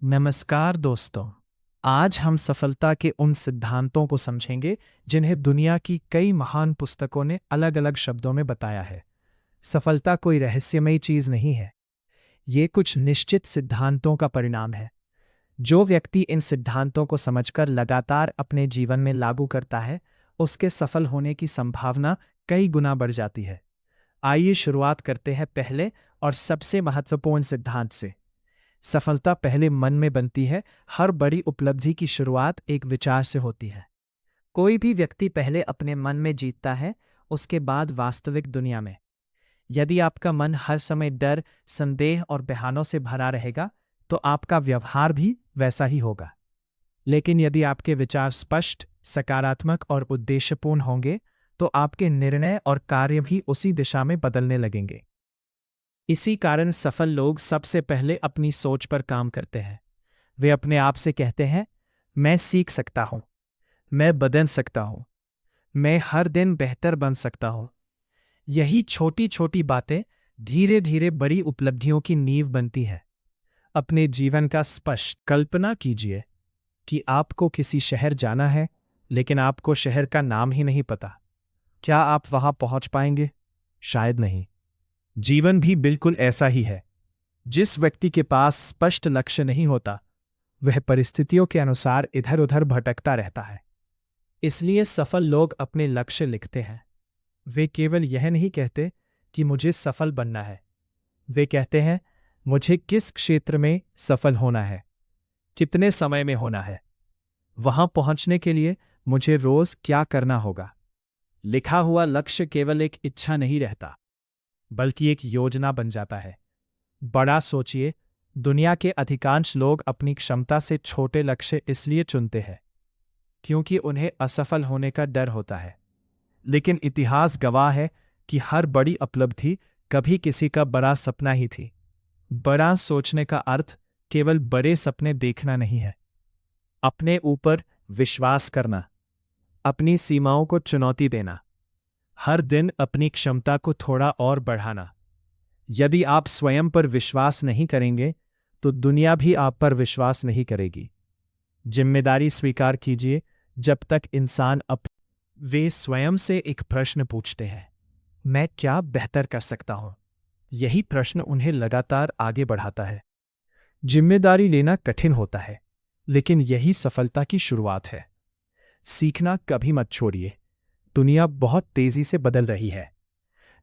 नमस्कार दोस्तों। आज हम सफलता के उन सिद्धांतों को समझेंगे जिन्हें दुनिया की कई महान पुस्तकों ने अलग अलग शब्दों में बताया है। सफलता कोई रहस्यमयी चीज नहीं है, ये कुछ निश्चित सिद्धांतों का परिणाम है। जो व्यक्ति इन सिद्धांतों को समझकर लगातार अपने जीवन में लागू करता है, उसके सफल होने की संभावना कई गुना बढ़ जाती है। आइए शुरुआत करते हैं पहले और सबसे महत्वपूर्ण सिद्धांत से। सफलता पहले मन में बनती है। हर बड़ी उपलब्धि की शुरुआत एक विचार से होती है। कोई भी व्यक्ति पहले अपने मन में जीतता है, उसके बाद वास्तविक दुनिया में। यदि आपका मन हर समय डर, संदेह और बहानों से भरा रहेगा, तो आपका व्यवहार भी वैसा ही होगा। लेकिन यदि आपके विचार स्पष्ट, सकारात्मक और उद्देश्यपूर्ण होंगे, तो आपके निर्णय और कार्य भी उसी दिशा में बदलने लगेंगे। इसी कारण सफल लोग सबसे पहले अपनी सोच पर काम करते हैं। वे अपने आप से कहते हैं, मैं सीख सकता हूं, मैं बदल सकता हूं, मैं हर दिन बेहतर बन सकता हूं। यही छोटी छोटी बातें धीरे धीरे बड़ी उपलब्धियों की नींव बनती है। अपने जीवन का स्पष्ट कल्पना कीजिए कि आपको किसी शहर जाना है, लेकिन आपको शहर का नाम ही नहीं पता। क्या आप वहां पहुंच पाएंगे? शायद नहीं। जीवन भी बिल्कुल ऐसा ही है। जिस व्यक्ति के पास स्पष्ट लक्ष्य नहीं होता, वह परिस्थितियों के अनुसार इधर उधर भटकता रहता है। इसलिए सफल लोग अपने लक्ष्य लिखते हैं। वे केवल यह नहीं कहते कि मुझे सफल बनना है। वे कहते हैं, मुझे किस क्षेत्र में सफल होना है, कितने समय में होना है, वहां पहुंचने के लिए मुझे रोज क्या करना होगा। लिखा हुआ लक्ष्य केवल एक इच्छा नहीं रहता, बल्कि एक योजना बन जाता है। बड़ा सोचिए, दुनिया के अधिकांश लोग अपनी क्षमता से छोटे लक्ष्य इसलिए चुनते हैं क्योंकि उन्हें असफल होने का डर होता है। लेकिन इतिहास गवाह है कि हर बड़ी उपलब्धि कभी किसी का बड़ा सपना ही थी। बड़ा सोचने का अर्थ केवल बड़े सपने देखना नहीं है। अपने ऊपर विश्वास करना, अपनी सीमाओं को चुनौती देना, हर दिन अपनी क्षमता को थोड़ा और बढ़ाना। यदि आप स्वयं पर विश्वास नहीं करेंगे, तो दुनिया भी आप पर विश्वास नहीं करेगी। जिम्मेदारी स्वीकार कीजिए। जब तक इंसान वे स्वयं से एक प्रश्न पूछते हैं, मैं क्या बेहतर कर सकता हूं? यही प्रश्न उन्हें लगातार आगे बढ़ाता है। जिम्मेदारी लेना कठिन होता है, लेकिन यही सफलता की शुरुआत है। सीखना कभी मत छोड़िए। दुनिया बहुत तेजी से बदल रही है।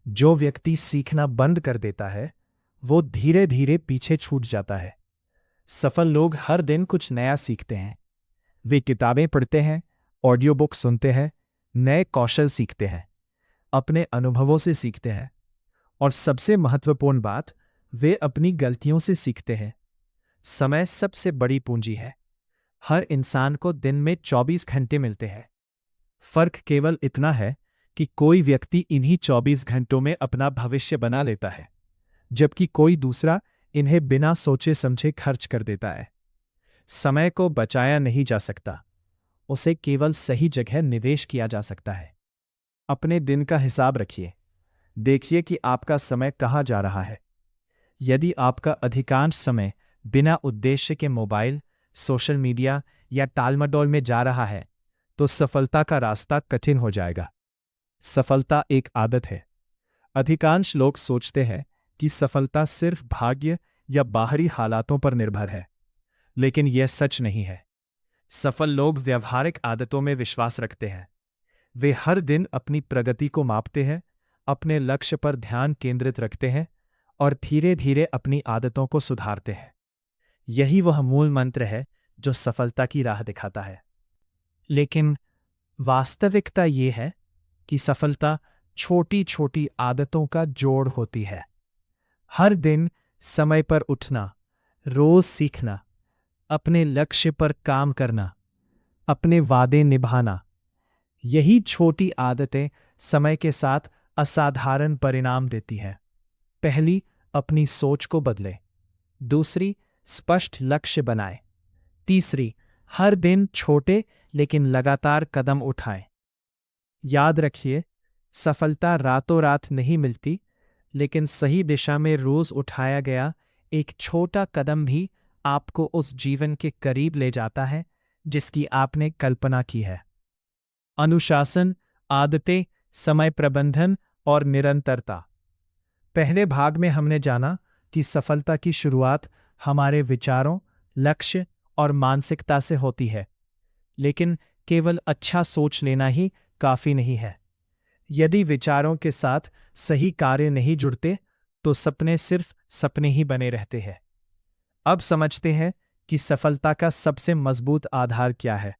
जो व्यक्ति सीखना बंद कर देता है, वो धीरे धीरे पीछे छूट जाता है। सफल लोग हर दिन कुछ नया सीखते हैं। वे किताबें पढ़ते हैं, ऑडियो बुक सुनते हैं, नए कौशल सीखते हैं, अपने अनुभवों से सीखते हैं, और सबसे महत्वपूर्ण बात, वे अपनी गलतियों से सीखते हैं। समय सबसे बड़ी पूंजी है। हर इंसान को दिन में 24 घंटे मिलते हैं। फर्क केवल इतना है कि कोई व्यक्ति इन्हीं 24 घंटों में अपना भविष्य बना लेता है, जबकि कोई दूसरा इन्हें बिना सोचे समझे खर्च कर देता है। समय को बचाया नहीं जा सकता, उसे केवल सही जगह निवेश किया जा सकता है। अपने दिन का हिसाब रखिए। देखिए कि आपका समय कहाँ जा रहा है। यदि आपका अधिकांश समय बिना उद्देश्य के मोबाइल, सोशल मीडिया या टालमटोल में जा रहा है, तो सफलता का रास्ता कठिन हो जाएगा। सफलता एक आदत है। अधिकांश लोग सोचते हैं कि सफलता सिर्फ भाग्य या बाहरी हालातों पर निर्भर है, लेकिन यह सच नहीं है। सफल लोग व्यवहारिक आदतों में विश्वास रखते हैं। वे हर दिन अपनी प्रगति को मापते हैं, अपने लक्ष्य पर ध्यान केंद्रित रखते हैं और धीरे धीरे अपनी आदतों को सुधारते हैं। यही वह मूल मंत्र है जो सफलता की राह दिखाता है। लेकिन वास्तविकता ये है कि सफलता छोटी छोटी आदतों का जोड़ होती है। हर दिन समय पर उठना, रोज सीखना, अपने लक्ष्य पर काम करना, अपने वादे निभाना, यही छोटी आदतें समय के साथ असाधारण परिणाम देती हैं। पहली, अपनी सोच को बदलें। दूसरी, स्पष्ट लक्ष्य बनाएं। तीसरी, हर दिन छोटे लेकिन लगातार कदम उठाएं। याद रखिए, सफलता रातों रात नहीं मिलती, लेकिन सही दिशा में रोज उठाया गया एक छोटा कदम भी आपको उस जीवन के करीब ले जाता है जिसकी आपने कल्पना की है। अनुशासन, आदतें, समय प्रबंधन और निरंतरता। पहले भाग में हमने जाना कि सफलता की शुरुआत हमारे विचारों, लक्ष्य और मानसिकता से होती है, लेकिन केवल अच्छा सोच लेना ही काफी नहीं है। यदि विचारों के साथ सही कार्य नहीं जुड़ते तो सपने सिर्फ सपने ही बने रहते हैं। अब समझते हैं कि सफलता का सबसे मजबूत आधार क्या है।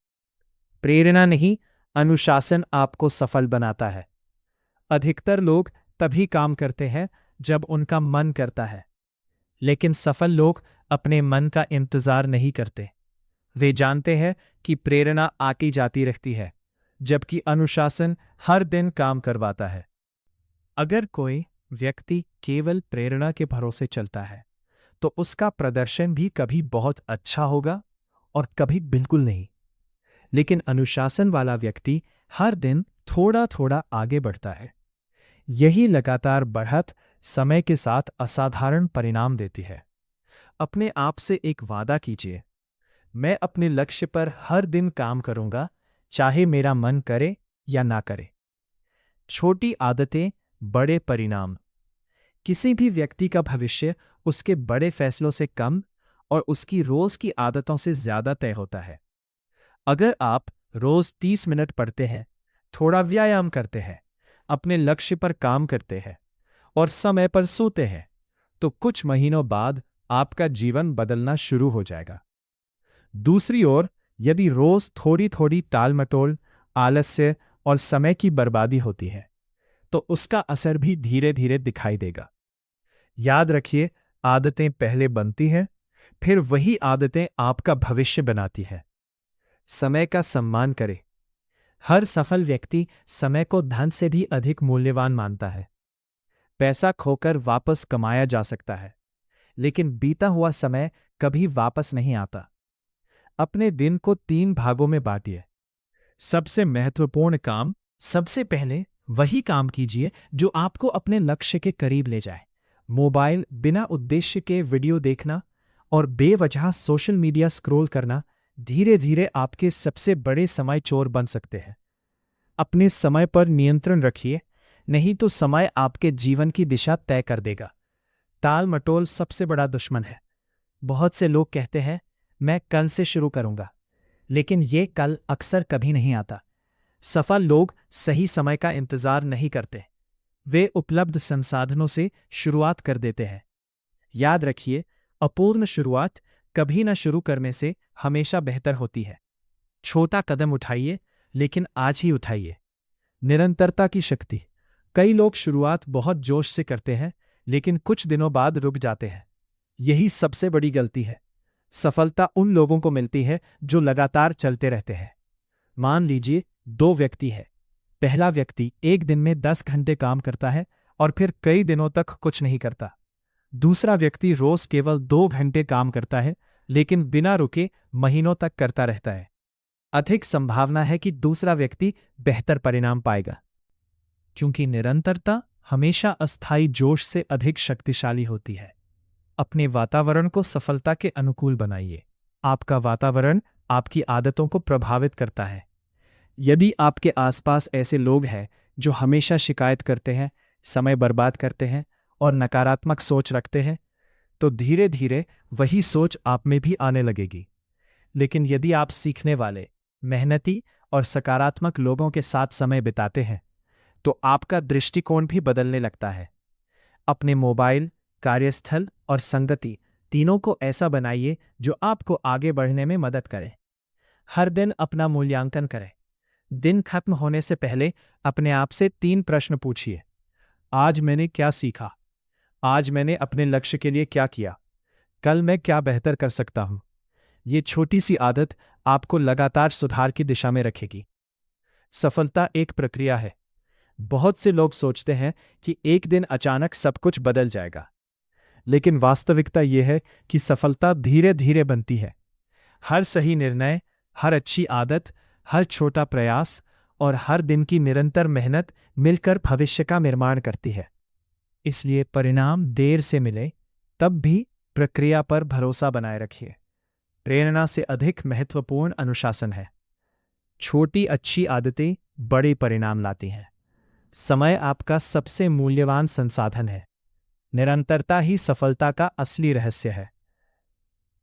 प्रेरणा नहीं, अनुशासन आपको सफल बनाता है। अधिकतर लोग तभी काम करते हैं जब उनका मन करता है, लेकिन सफल लोग अपने मन का इंतजार नहीं करते। वे जानते हैं कि प्रेरणा आती जाती रहती है, जबकि अनुशासन हर दिन काम करवाता है। अगर कोई व्यक्ति केवल प्रेरणा के भरोसे चलता है तो उसका प्रदर्शन भी कभी बहुत अच्छा होगा और कभी बिल्कुल नहीं। लेकिन अनुशासन वाला व्यक्ति हर दिन थोड़ा थोड़ा आगे बढ़ता है। यही लगातार बढ़त समय के साथ असाधारण परिणाम देती है। अपने आप से एक वादा कीजिए, मैं अपने लक्ष्य पर हर दिन काम करूंगा, चाहे मेरा मन करे या ना करे। छोटी आदतें, बड़े परिणाम। किसी भी व्यक्ति का भविष्य उसके बड़े फैसलों से कम और उसकी रोज की आदतों से ज्यादा तय होता है। अगर आप रोज 30 मिनट पढ़ते हैं, थोड़ा व्यायाम करते हैं, अपने लक्ष्य पर काम करते हैं और समय पर सोते हैं, तो कुछ महीनों बाद आपका जीवन बदलना शुरू हो जाएगा। दूसरी ओर, यदि रोज थोड़ी थोड़ी टालमटोल, आलस्य और समय की बर्बादी होती है, तो उसका असर भी धीरे धीरे दिखाई देगा। याद रखिए, आदतें पहले बनती हैं, फिर वही आदतें आपका भविष्य बनाती हैं। समय का सम्मान करें। हर सफल व्यक्ति समय को धन से भी अधिक मूल्यवान मानता है। पैसा खोकर वापस कमाया जा सकता है, लेकिन बीता हुआ समय कभी वापस नहीं आता। अपने दिन को 3 भागों में बांटिए। सबसे महत्वपूर्ण काम, सबसे पहले वही काम कीजिए जो आपको अपने लक्ष्य के करीब ले जाए। मोबाइल बिना उद्देश्य के वीडियो देखना और बेवजह सोशल मीडिया स्क्रॉल करना धीरे धीरे आपके सबसे बड़े समय चोर बन सकते हैं। अपने समय पर नियंत्रण रखिए, नहीं तो समय आपके जीवन की दिशा तय कर देगा। टाल मटोल सबसे बड़ा दुश्मन है। बहुत से लोग कहते हैं, मैं कल से शुरू करूंगा, लेकिन ये कल अक्सर कभी नहीं आता। सफल लोग सही समय का इंतजार नहीं करते, वे उपलब्ध संसाधनों से शुरुआत कर देते हैं। याद रखिए, अपूर्ण शुरुआत कभी न शुरू करने से हमेशा बेहतर होती है। छोटा कदम उठाइए, लेकिन आज ही उठाइए। निरंतरता की शक्ति। कई लोग शुरुआत बहुत जोश से करते हैं, लेकिन कुछ दिनों बाद रुक जाते हैं। यही सबसे बड़ी गलती है। सफलता उन लोगों को मिलती है जो लगातार चलते रहते हैं। मान लीजिए 2 व्यक्ति हैं। पहला व्यक्ति एक दिन में 10 घंटे काम करता है और फिर कई दिनों तक कुछ नहीं करता। दूसरा व्यक्ति रोज केवल 2 घंटे काम करता है, लेकिन बिना रुके महीनों तक करता रहता है। अधिक संभावना है कि दूसरा व्यक्ति बेहतर परिणाम पाएगा, क्योंकि निरंतरता हमेशा अस्थायी जोश से अधिक शक्तिशाली होती है। अपने वातावरण को सफलता के अनुकूल बनाइए। आपका वातावरण आपकी आदतों को प्रभावित करता है। यदि आपके आसपास ऐसे लोग हैं जो हमेशा शिकायत करते हैं, समय बर्बाद करते हैं और नकारात्मक सोच रखते हैं, तो धीरे धीरे वही सोच आप में भी आने लगेगी। लेकिन यदि आप सीखने वाले, मेहनती और सकारात्मक लोगों के साथ समय बिताते हैं, तो आपका दृष्टिकोण भी बदलने लगता है। अपने मोबाइल, कार्यस्थल और संगति तीनों को ऐसा बनाइए जो आपको आगे बढ़ने में मदद करे। हर दिन अपना मूल्यांकन करें। दिन खत्म होने से पहले अपने आप से 3 प्रश्न पूछिए। आज मैंने क्या सीखा? आज मैंने अपने लक्ष्य के लिए क्या किया? कल मैं क्या बेहतर कर सकता हूं? ये छोटी सी आदत आपको लगातार सुधार की दिशा में रखेगी। सफलता एक प्रक्रिया है। बहुत से लोग सोचते हैं कि एक दिन अचानक सब कुछ बदल जाएगा, लेकिन वास्तविकता यह है कि सफलता धीरे धीरे बनती है। हर सही निर्णय, हर अच्छी आदत, हर छोटा प्रयास और हर दिन की निरंतर मेहनत मिलकर भविष्य का निर्माण करती है। इसलिए परिणाम देर से मिले तब भी प्रक्रिया पर भरोसा बनाए रखिए। प्रेरणा से अधिक महत्वपूर्ण अनुशासन है। छोटी अच्छी आदतें बड़े परिणाम लाती हैं। समय आपका सबसे मूल्यवान संसाधन है। निरंतरता ही सफलता का असली रहस्य है।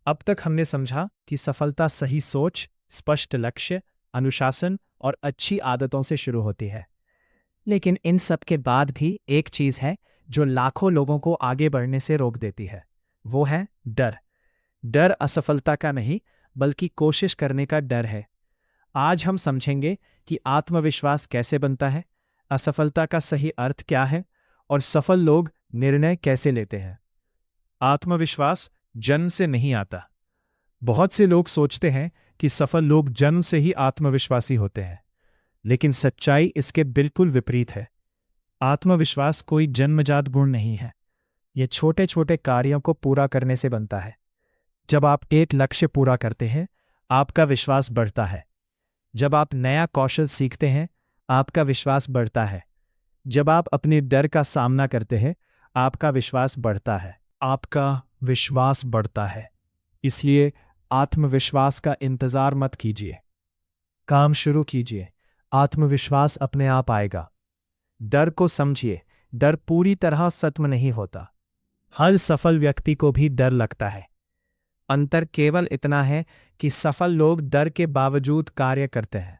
अब तक हमने समझा कि सफलता सही सोच, स्पष्ट लक्ष्य, अनुशासन और अच्छी आदतों से शुरू होती है। लेकिन इन सब के बाद भी एक चीज है जो लाखों लोगों को आगे बढ़ने से रोक देती है। वो है डर। डर असफलता का नहीं, बल्कि कोशिश करने का डर है। आज हम समझेंगे कि आत्मविश्वास कैसे बनता है, असफलता का सही अर्थ क्या है और सफल लोग निर्णय कैसे लेते हैं। आत्मविश्वास जन्म से नहीं आता। बहुत से लोग सोचते हैं कि सफल लोग जन्म से ही आत्मविश्वासी होते हैं, लेकिन सच्चाई इसके बिल्कुल विपरीत है। आत्मविश्वास कोई जन्मजात गुण नहीं है। यह छोटे छोटे कार्यों को पूरा करने से बनता है। जब आप एक लक्ष्य पूरा करते हैं, आपका विश्वास बढ़ता है। जब आप नया कौशल सीखते हैं, आपका विश्वास बढ़ता है। जब आप अपने डर का सामना करते हैं, आपका विश्वास बढ़ता है। आपका विश्वास बढ़ता है। इसलिए आत्मविश्वास का इंतजार मत कीजिए। काम शुरू कीजिए। आत्मविश्वास अपने आप आएगा। डर को समझिए। डर पूरी तरह खत्म नहीं होता। हर सफल व्यक्ति को भी डर लगता है। अंतर केवल इतना है कि सफल लोग डर के बावजूद कार्य करते हैं।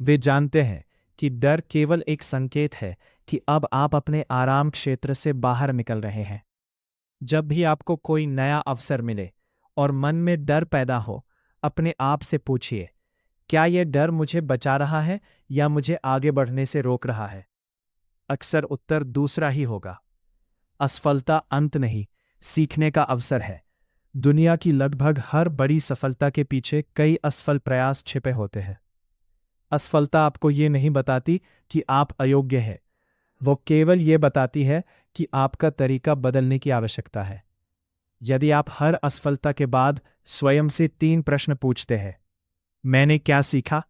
वे जानते हैं कि डर केवल एक संकेत है कि अब आप अपने आराम क्षेत्र से बाहर निकल रहे हैं। जब भी आपको कोई नया अवसर मिले और मन में डर पैदा हो, अपने आप से पूछिए, क्या यह डर मुझे बचा रहा है या मुझे आगे बढ़ने से रोक रहा है? अक्सर उत्तर दूसरा ही होगा। असफलता अंत नहीं, सीखने का अवसर है। दुनिया की लगभग हर बड़ी सफलता के पीछे कई असफल प्रयास छिपे होते हैं। असफलता आपको ये नहीं बताती कि आप अयोग्य हैं। वो केवल ये बताती है कि आपका तरीका बदलने की आवश्यकता है। यदि आप हर असफलता के बाद स्वयं से 3 प्रश्न पूछते हैं, मैंने क्या सीखा?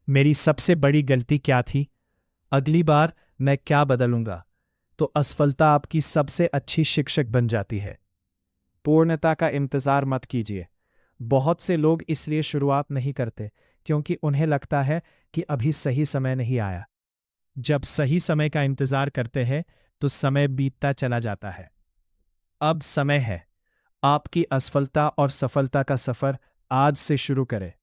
मेरी सबसे बड़ी गलती क्या थी? अगली बार मैं क्या बदलूंगा? तो असफलता आपकी सबसे अच्छी शिक्षक बन जाती है। पूर्णता का इंतजार मत कीजिए। बहुत से लोग इसलिए शुरुआत नहीं करते क्योंकि उन्हें लगता है कि अभी सही समय नहीं आया। जब सही समय का इंतजार करते हैं तो समय बीतता चला जाता है। अब समय है। आपकी असफलता और सफलता का सफर आज से शुरू करें।